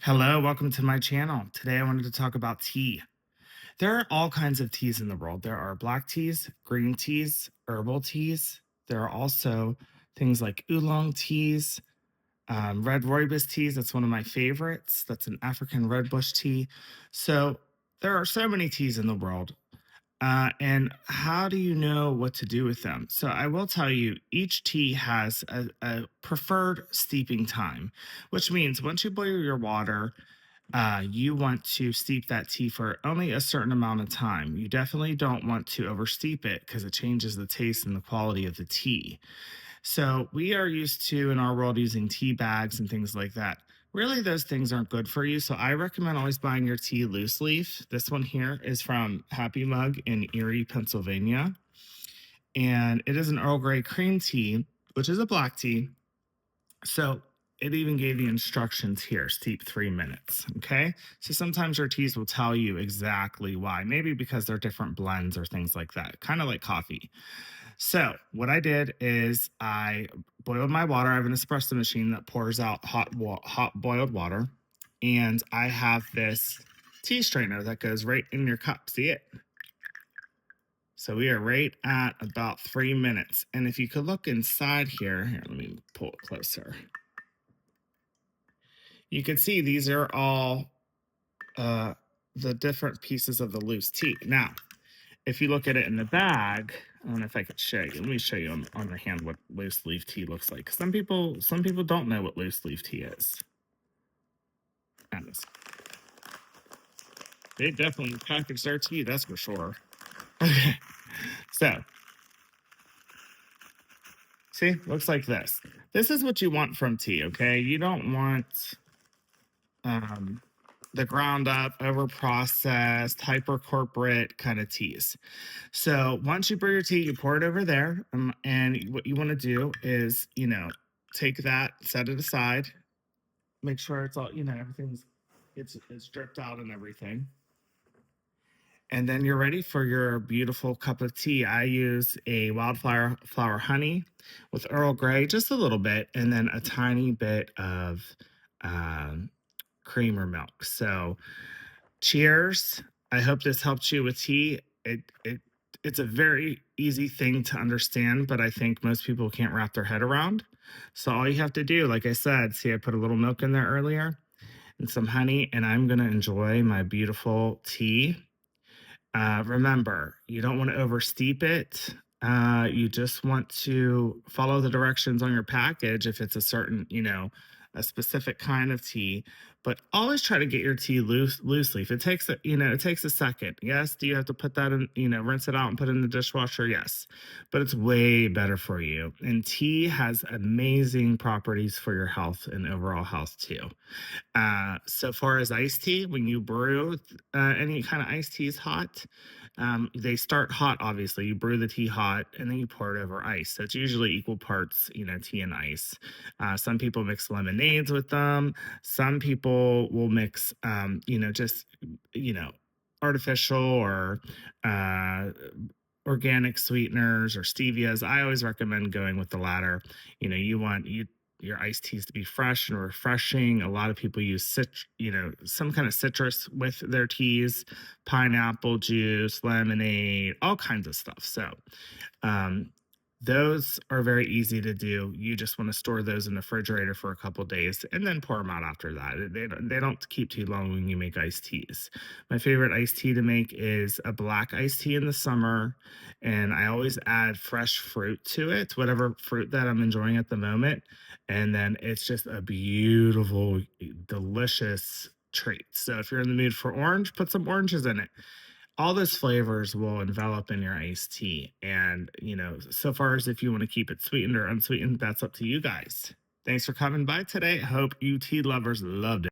Hello, welcome to my channel. Today I wanted to talk about tea. There are all kinds of teas in the world. There are black teas, green teas, herbal teas. There are also things like oolong teas, red rooibos teas. That's one of my favorites. That's an African red bush tea. So there are so many teas in the world. And how do you know what to do with them? So I will tell you, each tea has a preferred steeping time, which means once you boil your water, you want to steep that tea for only a certain amount of time. You definitely don't want to oversteep it because it changes the taste and the quality of the tea. So we are used to in our world using tea bags and things like that. Really, those things aren't good for you. So I recommend always buying your tea loose leaf. This one here is from Happy Mug in Erie, Pennsylvania. And it is an Earl Grey cream tea, which is a black tea. So it even gave the instructions here, steep 3 minutes. Okay. So sometimes your teas will tell you exactly why, maybe because they're different blends or things like that, kind of like coffee. So what I did is I boiled my water. I have an espresso machine that pours out hot boiled water. And I have this tea strainer that goes right in your cup. See it? So we are right at about 3 minutes. And if you could look inside here, let me pull it closer. You can see these are all the different pieces of the loose tea. Now, if you look at it in the bag, I don't know if I could show you. Let me show you on the hand what loose leaf tea looks like. Some people don't know what loose leaf tea is. And they definitely package their tea, that's for sure. Okay, so see, looks like this. This is what you want from tea. Okay, you don't want the ground up, over processed, hyper corporate kind of teas. So once you brew your tea, you pour it over there. And what you want to do is, take that, set it aside, make sure it's all, everything's it's dripped out and everything. And then you're ready for your beautiful cup of tea. I use a wildflower honey with Earl Grey, just a little bit, and then a tiny bit of um, cream or milk. So cheers. I hope this helped you with tea. It's a very easy thing to understand, but I think most people can't wrap their head around. So all you have to do, like I said, see, I put a little milk in there earlier and some honey, and I'm gonna enjoy my beautiful tea. Remember, you don't want to oversteep it. You just want to follow the directions on your package if it's a certain, a specific kind of tea. But always try to get your tea loosely. If it takes it takes a second. Yes, do you have to put that in, rinse it out and put it in the dishwasher? Yes, but it's way better for you. And tea has amazing properties for your health and overall health too. So far as iced tea, when you brew any kind of iced teas hot, they start hot, obviously. You brew the tea hot and then you pour it over ice. So it's usually equal parts, tea and ice. Some people mix lemonades with them. Some people will mix, just, artificial or uh, organic sweeteners or stevias. I always recommend going with the latter. You want your iced teas to be fresh and refreshing. A lot of people use some kind of citrus with their teas, pineapple juice, lemonade, all kinds of stuff. So um, those are very easy to do. You just want to store those in the refrigerator for a couple days and then pour them out after that. They don't keep too long when you make iced teas. My favorite iced tea to make is a black iced tea in the summer, and I always add fresh fruit to it, whatever fruit that I'm enjoying at the moment. And then it's just a beautiful, delicious treat. So if you're in the mood for orange, put some oranges in it. All those flavors will envelop in your iced tea. And, so far as if you want to keep it sweetened or unsweetened, that's up to you guys. Thanks for coming by today. I hope you tea lovers loved it.